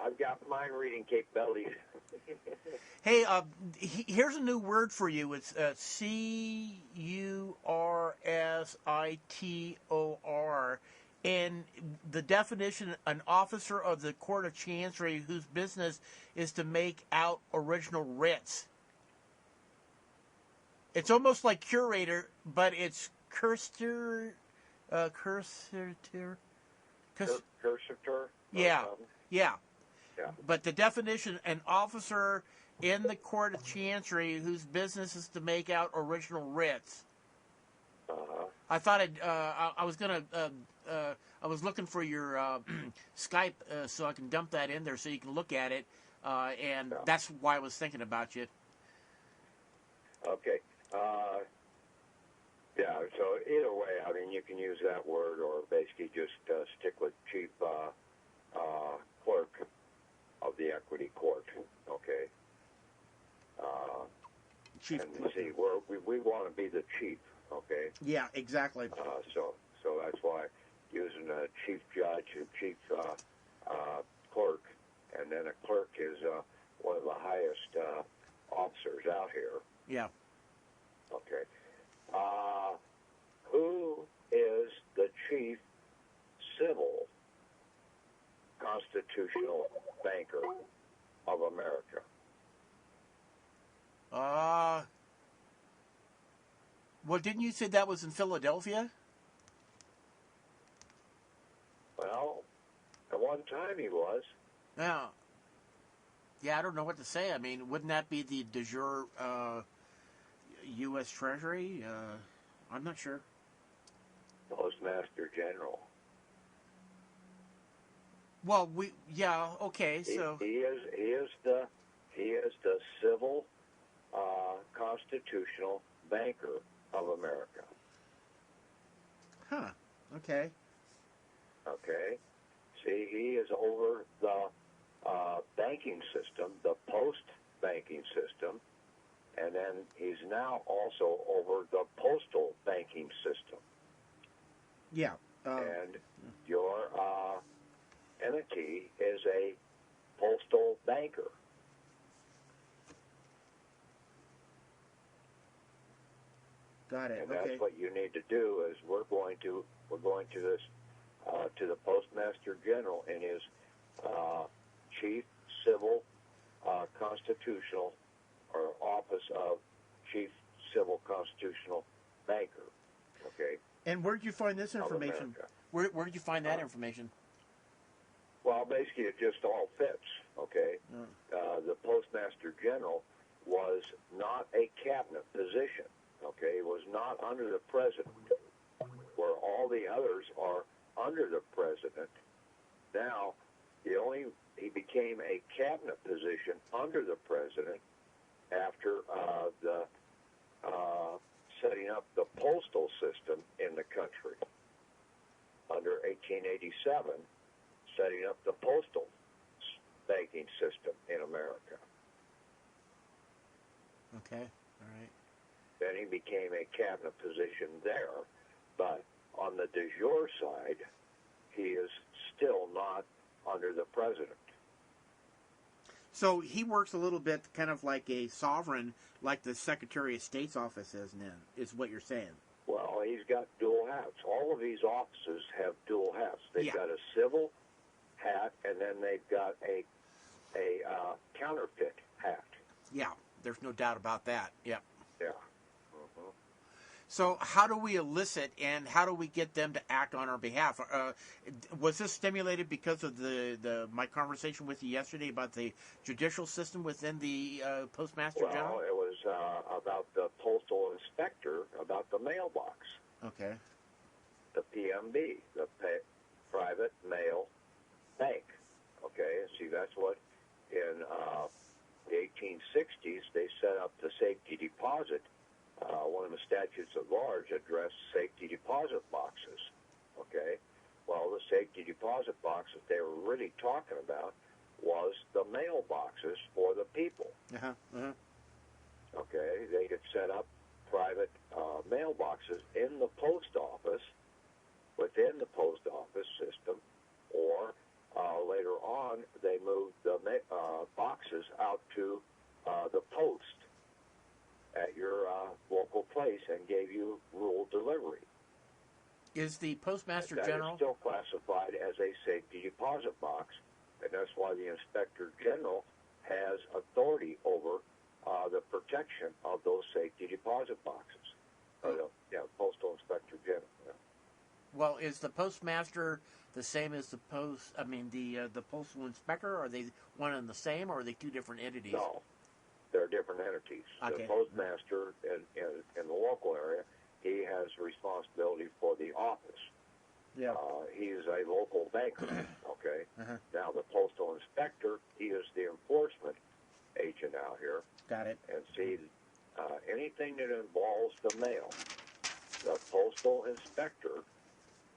I've got mind reading capabilities. Hey, here's a new word for you. It's cursitor. And the definition, an officer of the Court of Chancery whose business is to make out original writs. It's almost like curator, but it's cursitor. Cursitor. Yeah. But the definition, an officer in the Court of Chancery whose business is to make out original writs. I thought I was gonna. I was looking for your Skype so I can dump that in there so you can look at it, and that's why I was thinking about you. Okay. Yeah. So either way, I mean, you can use that word, or basically just stick with chief clerk of the equity court. Okay. Chief. And see, we want to be the chief. Okay. Yeah, exactly. So that's why using a chief judge, a chief clerk, and then a clerk is one of the highest officers out here. Yeah. Okay. Who is the chief civil constitutional banker of America? Well, didn't you say that was in Philadelphia? Well, at one time he was. Yeah. Yeah, I don't know what to say. I mean, wouldn't that be the de jure U.S. Treasury? I'm not sure. Postmaster General. Well, okay. So he is the civil constitutional banker of America. Huh. Okay. Okay. See, he is over the banking system, the post banking system, and then he's now also over the postal banking system. Yeah. And your entity is a postal banker. Got it. And okay. that's what you need to do. Is we're going to this to the Postmaster General in his chief civil constitutional or office of chief civil constitutional banker. Okay. And where did you find this information? Where did you find that information? Well, basically, it just all fits. Okay. The Postmaster General was not a cabinet position. Okay, it was not under the president, where all the others are under the president. Now, he became a cabinet position under the president after the setting up the postal system in the country. Under 1887, setting up the postal banking system in America. Okay, all right. Then he became a cabinet position there, but on the de jure side, he is still not under the president. So he works a little bit kind of like a sovereign, like the Secretary of State's office is what you're saying. Well, he's got dual hats. All of these offices have dual hats. They've got a civil hat, and then they've got a counterfeit hat. Yeah, there's no doubt about that. Yeah. Yeah. So how do we elicit and how do we get them to act on our behalf? Was this stimulated because of my conversation with you yesterday about the judicial system within the Postmaster General? Well, it was about the postal inspector, about the mailbox. Okay. The PMB, the private mail bank. Okay, see, that's what in the 1860s they set up the safety deposit. One of the statutes at large addressed safety deposit boxes. Okay, well, the safety deposit box that they were really talking about was the mailboxes for the people. Okay, they could set up private mailboxes in the post office, within the post office system, or later on on, they moved the boxes out to the post at your local place and gave you rural delivery. Is the Postmaster That General is still classified as a safety deposit box, and that's why the Inspector General has authority over the protection of those safety deposit boxes. Postal Inspector General. Yeah. Well, is the Postmaster the same as the Postal Inspector? Are they one and the same, or are they two different entities? No, they're different entities. Okay. The Postmaster in the local area, he has responsibility for the office. Yeah. He's a local banker, okay? Uh-huh. Now, the Postal Inspector, he is the enforcement agent out here. Got it. And see, anything that involves the mail, the Postal Inspector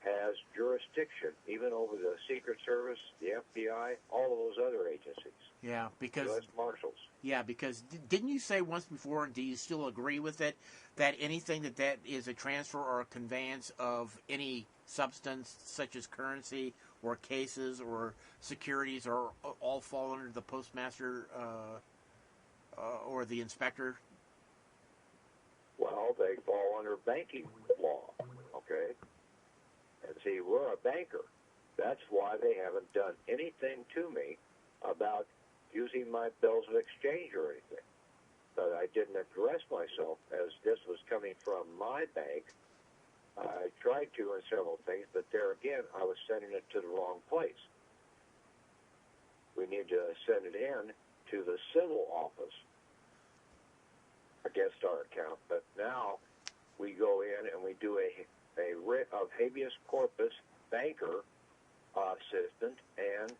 has jurisdiction, even over the Secret Service, the FBI, all of those other agencies. Yeah, because U.S. Marshals. Yeah, because didn't you say once before, and do you still agree with it, that anything that is a transfer or a conveyance of any substance, such as currency or cases or securities, are all fall under the Postmaster or the Inspector? Well, they fall under banking law, okay? And see, we're a banker. That's why they haven't done anything to me about using my bills of exchange or anything. But I didn't address myself as this was coming from my bank. I tried to in several things, but there again, I was sending it to the wrong place. We need to send it in to the civil office against our account. But now we go in and we do a writ of habeas corpus banker assistance and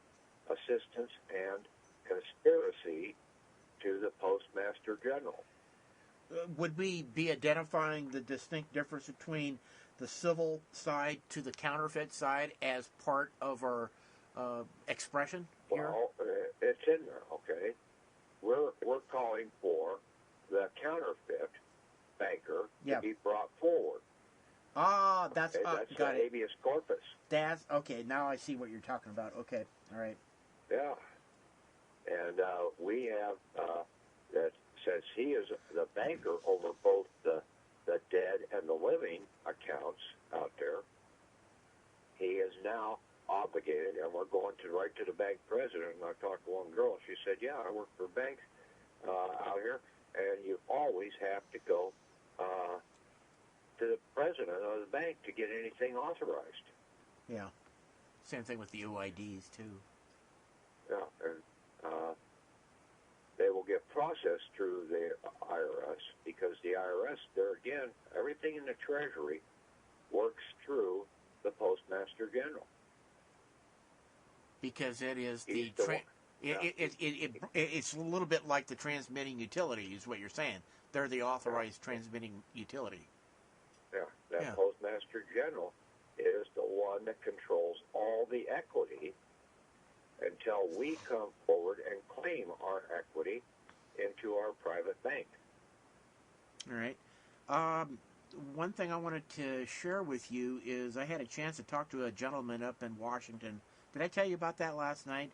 conspiracy to the Postmaster General. Would we be identifying the distinct difference between the civil side to the counterfeit side as part of our expression here? Well, it's in there, okay? We're calling for the counterfeit banker to be brought forward. Ah, that's that's got the it. habeas corpus. That's okay. Now I see what you're talking about. Okay, all right. Yeah, and we have that since he is the banker over both the dead and the living accounts out there, he is now obligated, and we're going to write to the bank president. And I talked to one girl. She said, "Yeah, I work for banks out here, and you always have to go to the president of the bank to get anything authorized." Yeah. Same thing with the OIDs too. Yeah, and they will get processed through the IRS because the IRS, there again, everything in the Treasury works through the Postmaster General. Because it is it's a little bit like the transmitting utility, is what you're saying. They're the authorized transmitting utility. Yeah, that Postmaster General is the one that controls all the equity until we come forward and claim our equity into our private bank. All right. One thing I wanted to share with you is I had a chance to talk to a gentleman up in Washington. Did I tell you about that last night?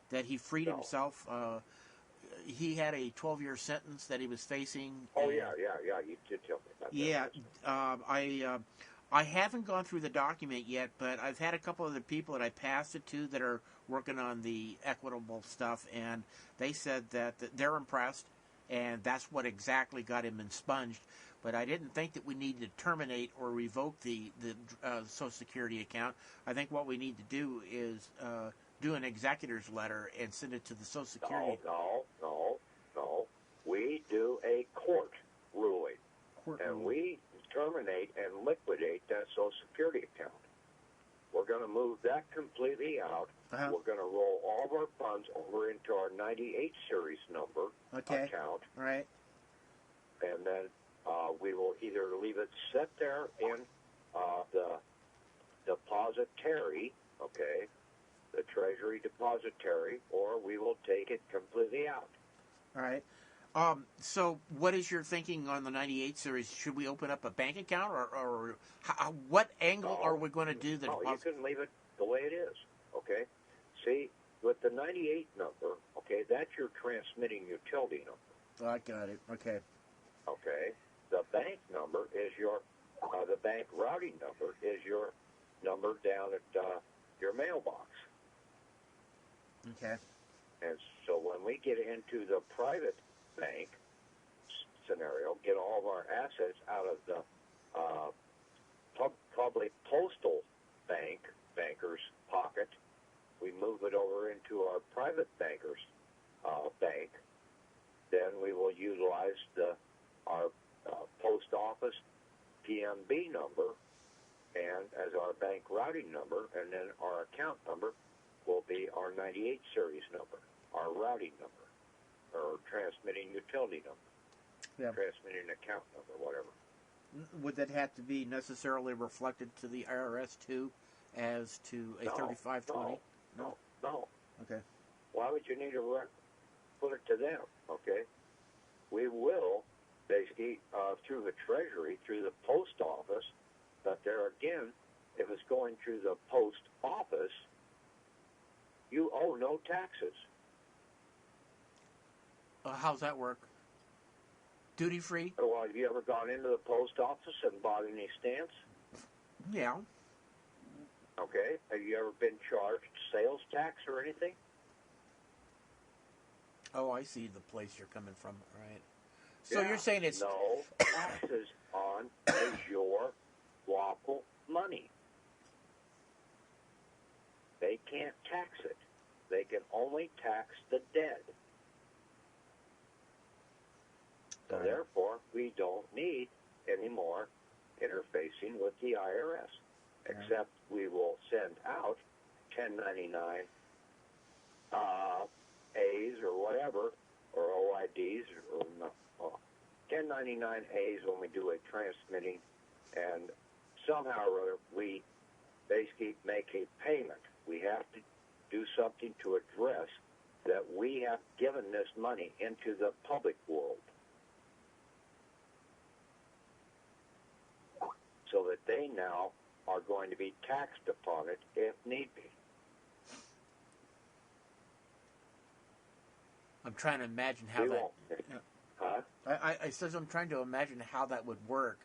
That he freed himself. He had a 12-year sentence that he was facing. Oh, yeah. You did tell me about that. Yeah. I haven't gone through the document yet, but I've had a couple of the people that I passed it to that are working on the equitable stuff, and they said that they're impressed, and that's what exactly got him expunged. But I didn't think that we needed to terminate or revoke the Social Security account. I think what we need to do is do an executor's letter and send it to the Social Security. No. We do a court ruling, we terminate and liquidate that Social Security account. We're going to move that completely out. Uh-huh. We're going to roll all of our funds over into our 98 series number account. Right. And then we will either leave it set there in the depository, the Treasury depository, or we will take it completely out. All right. So what is your thinking on the 98 series? Should we open up a bank account, or what angle are we going to do the No, you can leave it the way it is, okay? See, with the 98 number, okay, that's your transmitting utility number. Oh, I got it. Okay. Okay. The bank number is the bank routing number is your number down at your mailbox. Okay. And so when we get into the private bank scenario, get all of our assets out of the probably postal banker's pocket, we move it over into our private banker's bank, then we will utilize our post office PMB number and as our bank routing number, and then our account number will be our 98 series number, our routing number, or transmitting utility number, transmitting account number, whatever. Would that have to be necessarily reflected to the IRS too, as to a 3520? No. Okay. Why would you need to put it to them? Okay. We will basically through the Treasury, through the post office, but there again, if it's going through the post office, you owe no taxes. How's that work? Duty free? Well, have you ever gone into the post office and bought any stamps? Yeah. Okay. Have you ever been charged sales tax or anything? Oh, I see the place you're coming from. All right. So you're saying it's... No, taxes on is your lawful money. They can't tax it. They can only tax the dead. So therefore, we don't need any more interfacing with the IRS, except we will send out 1099 A's or whatever, or OIDs, or 1099 A's when we do a transmitting, and somehow or other we basically make a payment. We have to do something to address that we have given this money into the public world, so that they now are going to be taxed upon it if need be. I'm trying to imagine how I says I'm trying to imagine how that would work.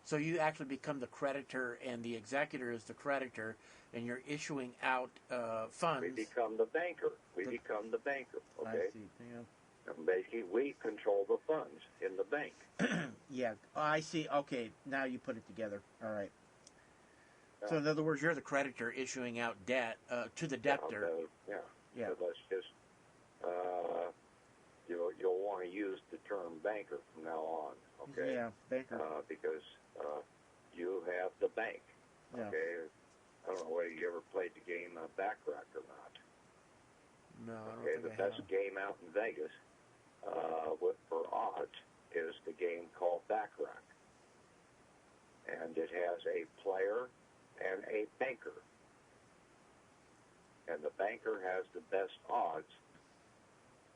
So you actually become the creditor, and the executor is the creditor, and you're issuing out funds. We become the banker. Become the banker. Okay. I see. Yeah. And basically, we control the funds in the bank. Yeah, I see. Okay, now you put it together. All right. So in other words, you're the creditor issuing out debt to the debtor. Yeah. So let's just you'll want to use the term banker from now on. Okay. Yeah, banker. Because you have the bank. Yeah. Okay. I don't know whether you ever played the game Baccarat or not. No, I don't think I have. The best game out in Vegas for odds is the game called Baccarat. And it has a player and a banker. And the banker has the best odds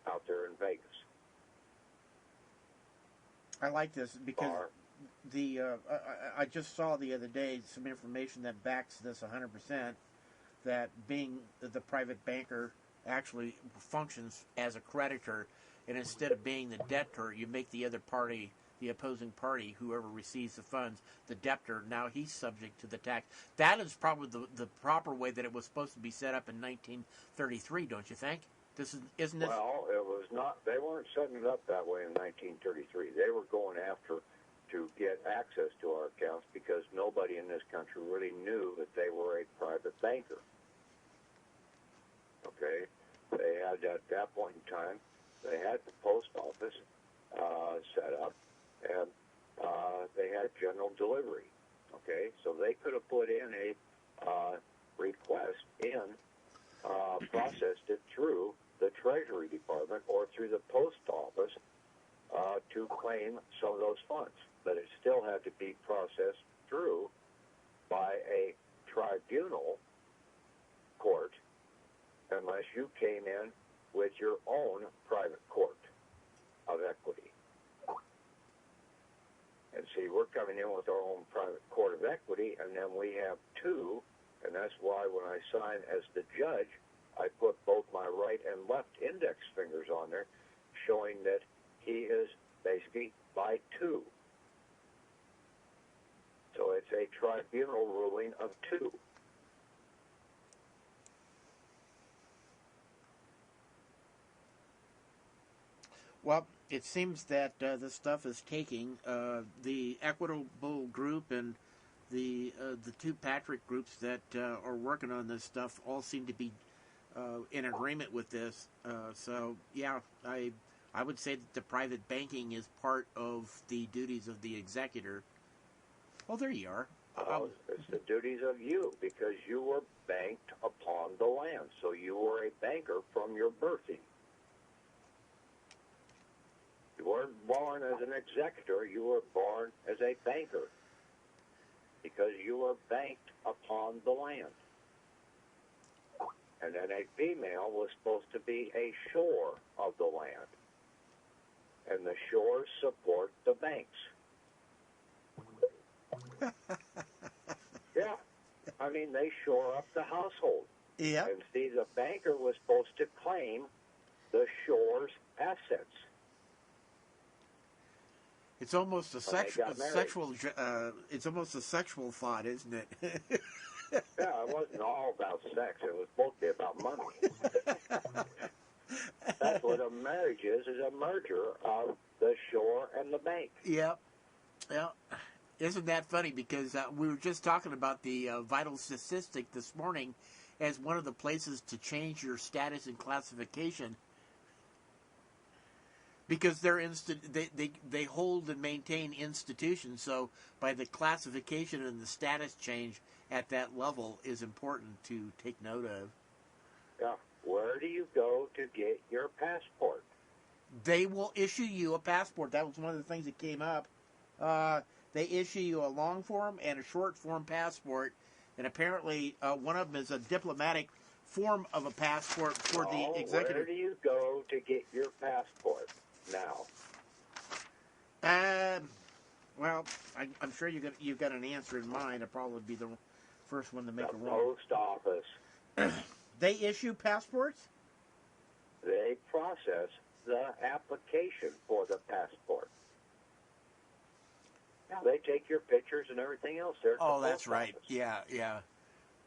out there in Vegas. I like this because I just saw the other day some information that backs this 100%, that being the private banker actually functions as a creditor, and instead of being the debtor, you make the other party, the opposing party, whoever receives the funds, the debtor. Now he's subject to the tax. That is probably the proper way that it was supposed to be set up in 1933, don't you think? Isn't this? Well, it was not. They weren't setting it up that way in 1933. They were going after to get access to our accounts because nobody in this country really knew that they were a private banker. Okay, they had at that point in time, they had the post office set up, and they had general delivery. Okay, so they could have put in a request in, processed it through the Treasury Department or through the post office to claim some of those funds, but it still had to be processed through by a tribunal court, unless you came in with your own private court of equity. And see, we're coming in with our own private court of equity, and then we have two, and that's why when I sign as the judge, I put both my right and left index fingers on there, showing that he is basically by 2. So it's a tribunal ruling of 2. Well, it seems that this stuff is taking. The Equitable Group and the 2 Patrick groups that are working on this stuff all seem to be in agreement with this. So, yeah, I would say that the private banking is part of the duties of the executor. Well, there you are. It's the duties of you, because you were banked upon the land. So you were a banker from your birthing. You weren't born as an executor, you were born as a banker, because you were banked upon the land. And then a female was supposed to be a shore of the land. And the shores support the banks. Yeah. I mean, they shore up the household. Yeah. And see, the banker was supposed to claim the shore's assets. It's almost a sexual. It's almost a sexual thought, isn't it? Yeah, it wasn't all about sex. It was supposed to be about money. That's what a marriage is a merger of the shore and the bank. Yep. Yeah. Isn't that funny? Because we were just talking about the vital statistic this morning as one of the places to change your status and classification. Because they hold and maintain institutions, so by the classification and the status change at that level is important to take note of. Yeah. Where do you go to get your passport? They will issue you a passport. That was one of the things that came up. They issue you a long form and a short form passport, and apparently one of them is a diplomatic form of a passport for the executive. Where do you go to get your passport now? Well, I'm sure you've got an answer in mind. I'll probably be the first one to make The a wrong. post office. They issue passports? They process the application for the passport. Now, they take your pictures and everything else there. Oh, that's right. Yeah.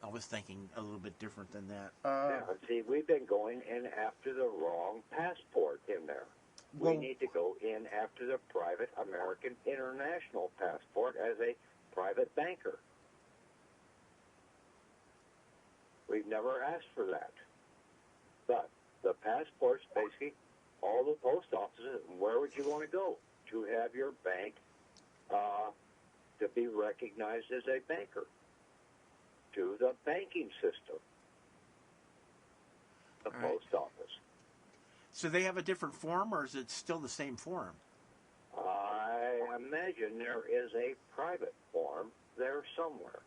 I was thinking a little bit different than that. Yeah, see, we've been going in after the wrong passport in there. We need to go in after the private American international passport as a private banker. We've never asked for that. But the passport's basically all the post offices. Where would you want to go to have your bank to be recognized as a banker? To the banking system, the post office. So they have a different form, or is it still the same form? I imagine there is a private form there somewhere.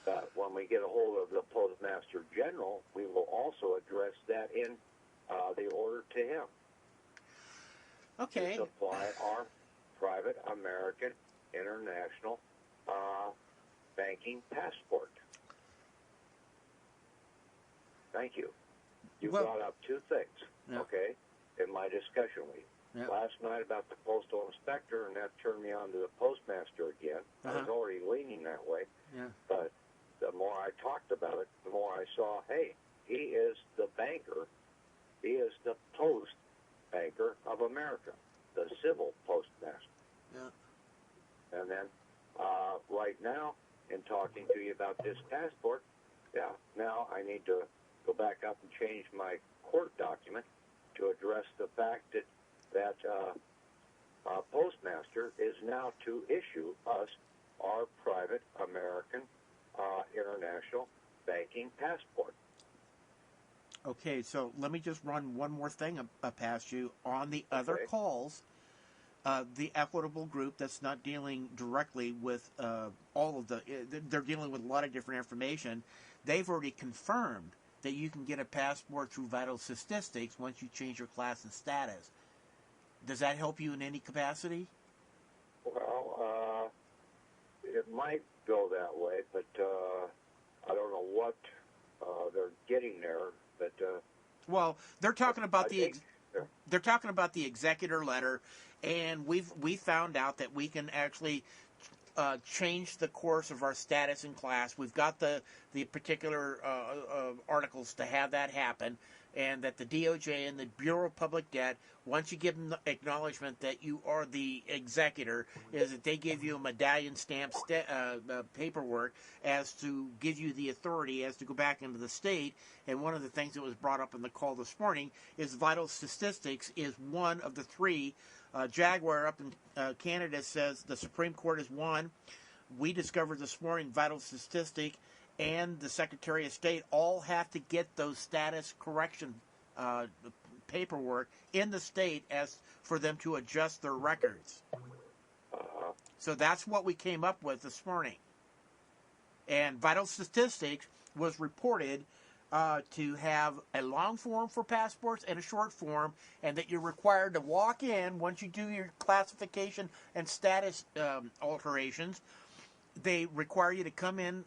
But when we get a hold of the Postmaster General, we will also address that in the order to him. Okay. To supply our private American international banking passport. Thank you. You brought up 2 things, okay, in my discussion with you. Last night about the postal inspector, and that turned me on to the postmaster again. I was already leaning that way. But the more I talked about it, the more I saw, hey, he is the banker. He is the post banker of America, the civil postmaster. And then right now, in talking to you about this passport, now I need to go back up and change my court document to address the fact that postmaster is now to issue us our private American international banking passport. Okay, so let me just run one more thing past you. On the other calls, the Equitable Group that's not dealing directly with all of they're dealing with a lot of different information. They've already confirmed that you can get a passport through vital statistics once you change your class and status. Does that help you in any capacity? Well, it might go that way, but don't know what they're getting there, but well, they're talking about they're talking about the executor letter, and we found out that we can actually change the course of our status in class. We've got the particular articles to have that happen, and that the DOJ and the Bureau of Public Debt, once you give them the acknowledgement that you are the executor, is that they give you a medallion stamp paperwork as to give you the authority as to go back into the state. And one of the things that was brought up in the call this morning is vital statistics is one of the three. Jaguar up in Canada says the Supreme Court has won. We discovered this morning vital statistic and the Secretary of State all have to get those status correction paperwork in the state as for them to adjust their records. So that's what we came up with this morning. And vital statistics was reported to have a long form for passports and a short form, and that you're required to walk in once you do your classification and status alterations. They require you to come in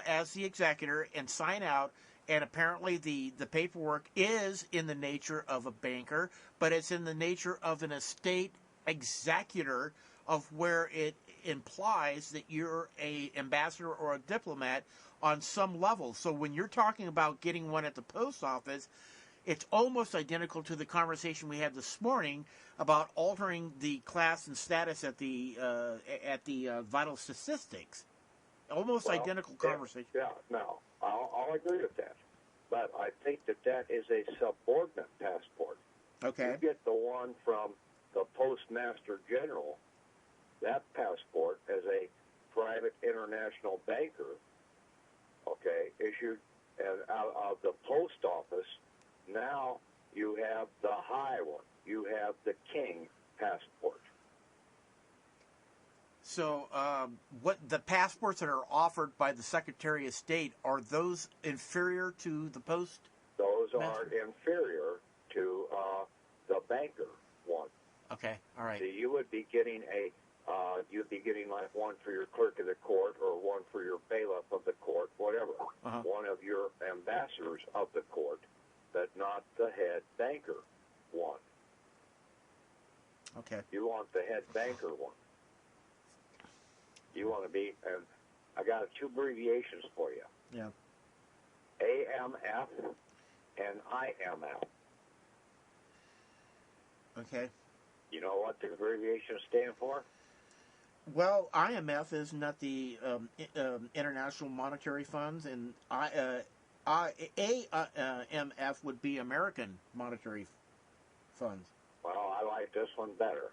as the executor and sign out, and apparently the paperwork is in the nature of a banker, but it's in the nature of an estate executor, of where it implies that you're a ambassador or a diplomat on some level. So when you're talking about getting one at the post office, it's almost identical to the conversation we had this morning about altering the class and status at the vital statistics. Almost identical conversation. Yeah, no, I'll agree with that. But I think that is a subordinate passport. Okay. You get the one from the Postmaster General, that passport, as a private international banker, okay, issued out of the post office. Now you have the high one. You have the King passport. So what the passports that are offered by the Secretary of State, are those inferior to the post? Those are inferior to the banker one. Okay, all right. So you would be getting you'd be getting like one for your clerk of the court, or one for your bailiff of the court, whatever. One of your ambassadors of the court, but not the head banker one. Okay. You want the head banker one. You want to be, and I got two abbreviations for you. Yeah. AMF and IMF. Okay. You know what the abbreviations stand for? Well, IMF is not the International Monetary Funds, and AMF would be American Monetary Funds. Well, I like this one better.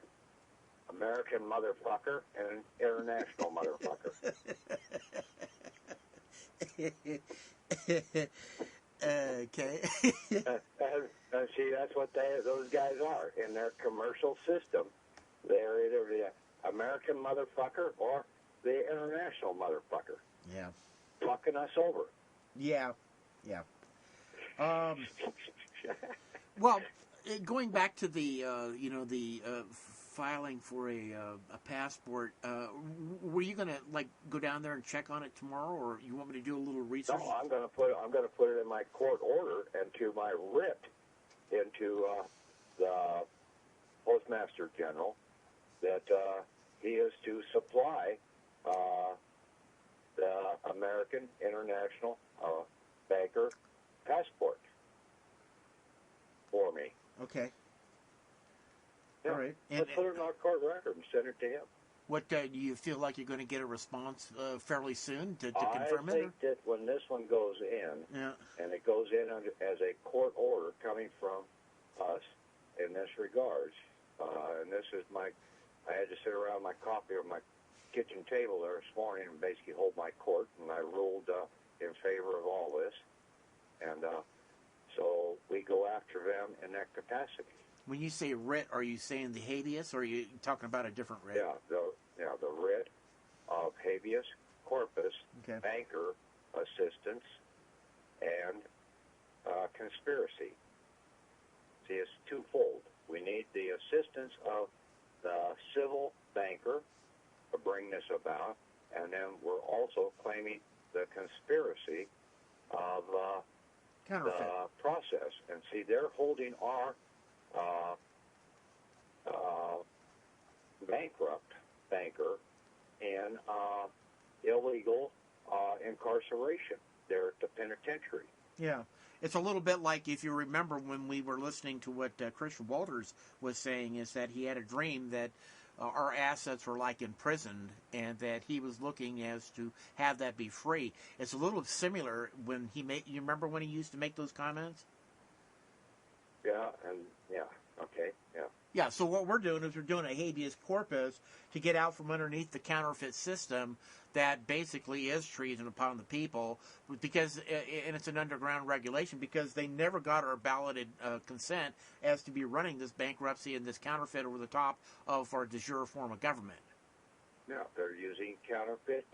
American motherfucker and international motherfucker. Okay. and see, that's what those guys are in their commercial system. They're either the American motherfucker or the international motherfucker. Yeah. Fucking us over. Yeah. Yeah. Well, going back to the filing for a passport, were you going to go down there and check on it tomorrow, or you want me to do a little research? No, I'm going to put it in my court order and to my writ into the Postmaster General that he is to supply the American International Banker passport for me. Okay. Yeah. All right. Let's put it in our court record and send it to him. What do you feel like you're going to get a response fairly soon to confirm it? I think that when this one goes in, and it goes in as a court order coming from us in this regards, and this is I had to sit around my copy of my kitchen table there this morning and basically hold my court, and I ruled in favor of all this, and so we go after them in that capacity. When you say writ, are you saying the habeas, or are you talking about a different writ? Yeah, the writ of habeas corpus, banker assistance, and conspiracy. See, it's twofold. We need the assistance of the civil banker to bring this about, and then we're also claiming the conspiracy Counterfeit. process. And see, they're holding our bankrupt banker in illegal incarceration. They're at the penitentiary. Yeah. It's a little bit like, if you remember when we were listening to what Christian Walters was saying, is that he had a dream that our assets were like imprisoned, and that he was looking as to have that be free. It's a little similar when he made. You remember when he used to make those comments? Yeah, okay, yeah. Yeah, so what we're doing is we're doing a habeas corpus to get out from underneath the counterfeit system that basically is treason upon the people, because, and it's an underground regulation, because they never got our balloted consent as to be running this bankruptcy and this counterfeit over the top of our de jure form of government. No, they're using counterfeit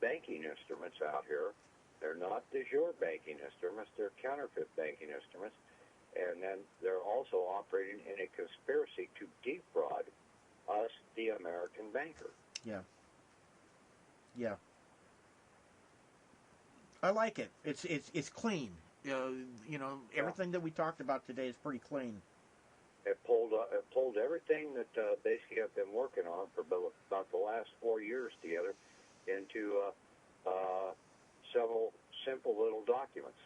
banking instruments out here. They're not de jure banking instruments, they're counterfeit banking instruments. And then they're also operating in a conspiracy to defraud us, the American banker. Yeah. Yeah. I like it. It's clean. Everything that we talked about today is pretty clean. It pulled everything that basically I've been working on for about the last 4 years together into several simple little documents.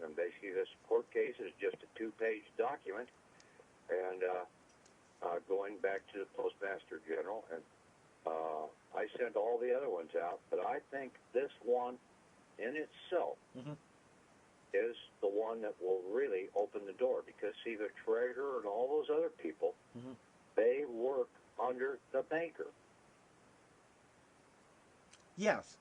And basically, this court case is just a 2-page document, and going back to the Postmaster General, and I sent all the other ones out, but I think this one in itself is the one that will really open the door, because, see, the treasurer and all those other people, they work under the banker. Yes.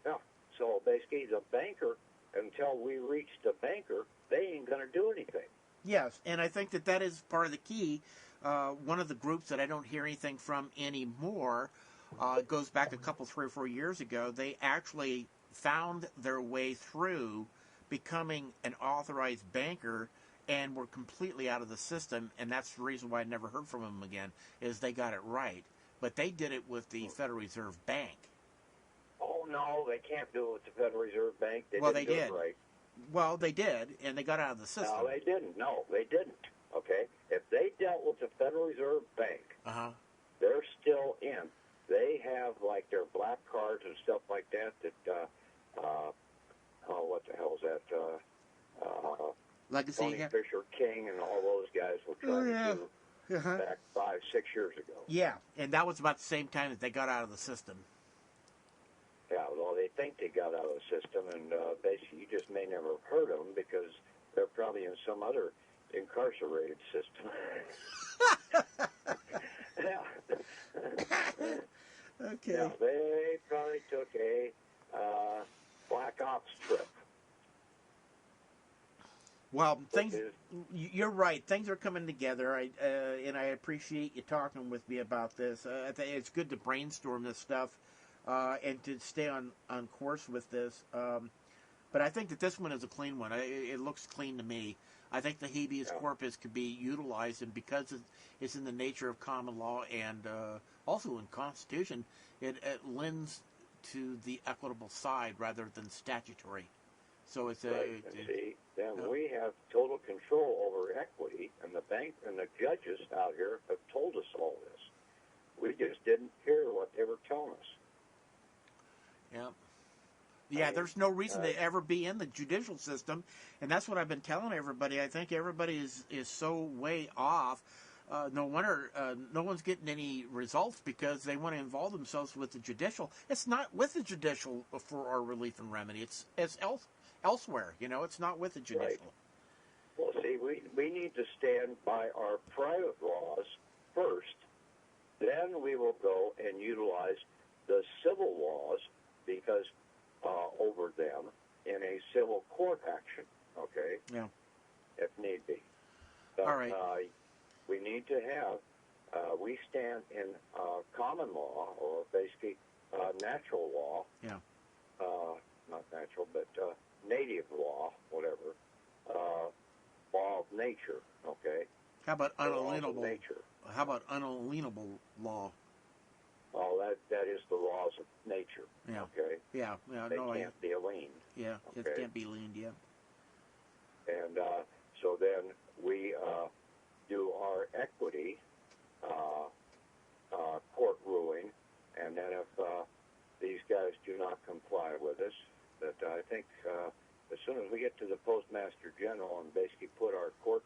Yeah, so basically the banker, until we reach the banker, they ain't going to do anything. Yes, and I think that is part of the key. One of the groups that I don't hear anything from anymore, goes back a couple, 3 or 4 years ago. They actually found their way through becoming an authorized banker and were completely out of the system, and that's the reason why I never heard from them again, is they got it right. But they did it with the Federal Reserve Bank. Oh, no, they can't do it with the Federal Reserve Bank. They did. It right. Well, they did, and they got out of the system. No, they didn't. Okay? If they dealt with the Federal Reserve Bank, they're still in. They have, like, their black cards and stuff like that what the hell is that? Legacy, Tony Fisher King and all those guys were trying to do back 5, 6 years ago. Yeah, and that was about the same time that they got out of the system. Yeah, well, they think they got out of the system, and basically you just may never have heard of them because they're probably in some other incarcerated system. Okay. Yeah, they probably took a Black Ops trip. Well, you're right. Things are coming together, and I appreciate you talking with me about this. I think it's good to brainstorm this stuff and to stay on course with this. But I think that this one is a clean one. It looks clean to me. I think the habeas corpus could be utilized, and because it's in the nature of common law and also in Constitution, it lends to the equitable side rather than statutory. So it's right. We have total control over equity, and the bank and the judges out here have told us all this. We just didn't hear what they were telling us. Yeah. Yeah, there's no reason to ever be in the judicial system, and that's what I've been telling everybody. I think everybody is so way off. No wonder no one's getting any results because they want to involve themselves with the judicial. It's not with the judicial for our relief and remedy. It's elsewhere. It's not with the judicial. Right. Well, see, we need to stand by our private laws first. Then we will go and utilize the civil laws because over them in a civil court action, okay? Yeah. If need be. But, all right. We need to have, we stand in common law, or basically natural law. Yeah. Not natural, but native law, whatever. Law of nature, okay? How about unalienable? Nature. How about unalienable law? Oh, that is the laws of nature. Yeah. Okay. Yeah. They can't be aliened. Yeah. Okay? It can't be leaned. Yeah. And so then we do our equity court ruling, and then if these guys do not comply with us, that I think as soon as we get to the Postmaster General and basically put our court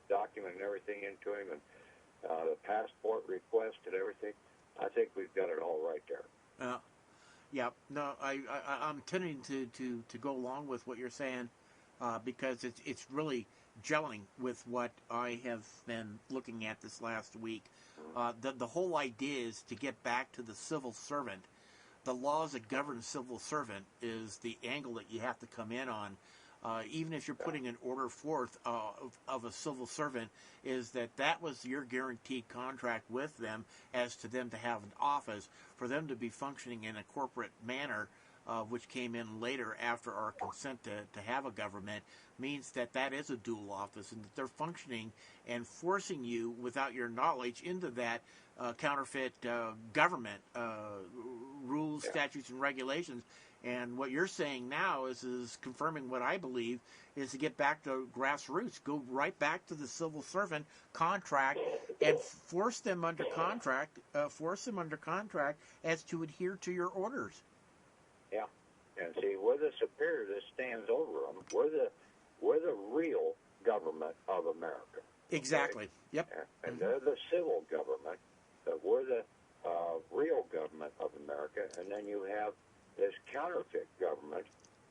document and everything into him, and the passport request and everything, I think we've got it all right there. Yeah. No, I'm tending to go along with what you're saying because it's really gelling with what I have been looking at this last week. The whole idea is to get back to the civil servant. The laws that govern civil servant is the angle that you have to come in on. Even if you're putting an order forth of a civil servant, is that was your guaranteed contract with them as to them to have an office, for them to be functioning in a corporate manner, which came in later after our consent to have a government, means that is a dual office, and that they're functioning and forcing you without your knowledge into that counterfeit government rules, statutes, and regulations. And what you're saying now is confirming what I believe is to get back to grassroots, go right back to the civil servant contract, and force them under contract as to adhere to your orders. Yeah, and see, we're the superior that stands over them. We're the real government of America. Exactly. Okay? Yep. And they're the civil government. But we're the real government of America, and then you have this counterfeit government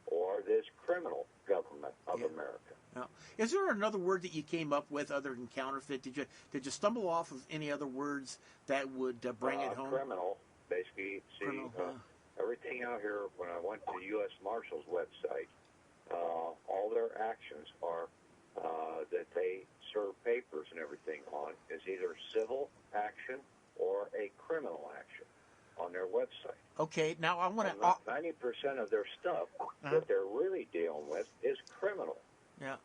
or this criminal government of America. Now, is there another word that you came up with other than counterfeit? Did you stumble off of any other words that would bring it home? Criminal, basically. See, everything out here, when I went to the U.S. Marshals website, all their actions are that they serve papers and everything on is either civil action or a criminal action on their website. Okay, now I want to... 90% of their stuff that they're really dealing with is criminal. Yeah.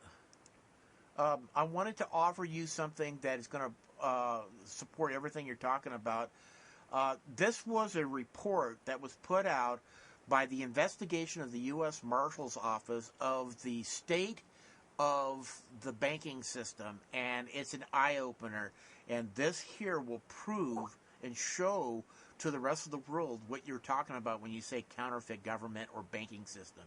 I wanted to offer you something that is going to support everything you're talking about. This was a report that was put out by the investigation of the U.S. Marshals Office of the state of the banking system, and it's an eye-opener. And this here will prove and show to the rest of the world what you're talking about when you say counterfeit government or banking system.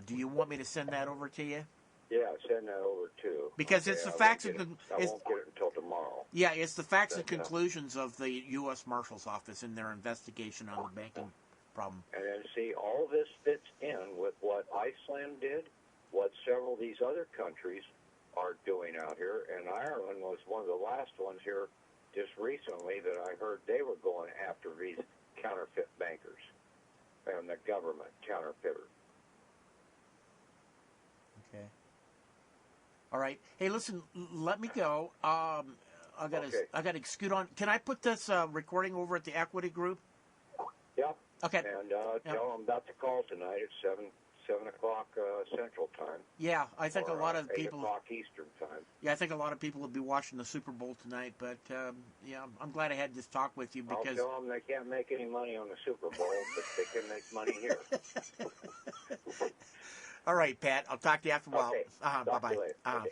Do you want me to send that over to you? Yeah, send that over too. Because it's the facts and... I won't get it until tomorrow. Yeah, it's the facts and conclusions of the U.S. Marshals Office in their investigation on the banking problem. And then see, all this fits in with what Iceland did, what several of these other countries are doing out here, and Ireland was one of the last ones here just recently that I heard they were going after these counterfeit bankers and the government counterfeiter. Okay. All right. Hey, listen, let me go. I got to scoot on. Can I put this recording over at the Equity Group? Yeah. Okay. And tell them about the call tonight at 7 o'clock Central Time. Yeah, I think a lot of people... 8 o'clock Eastern Time. Yeah, I think a lot of people will be watching the Super Bowl tonight, but yeah, I'm glad I had this talk with you because... I'll tell them they can't make any money on the Super Bowl, but they can make money here. All right, Pat. I'll talk to you after a while. Okay. Bye-bye. Okay.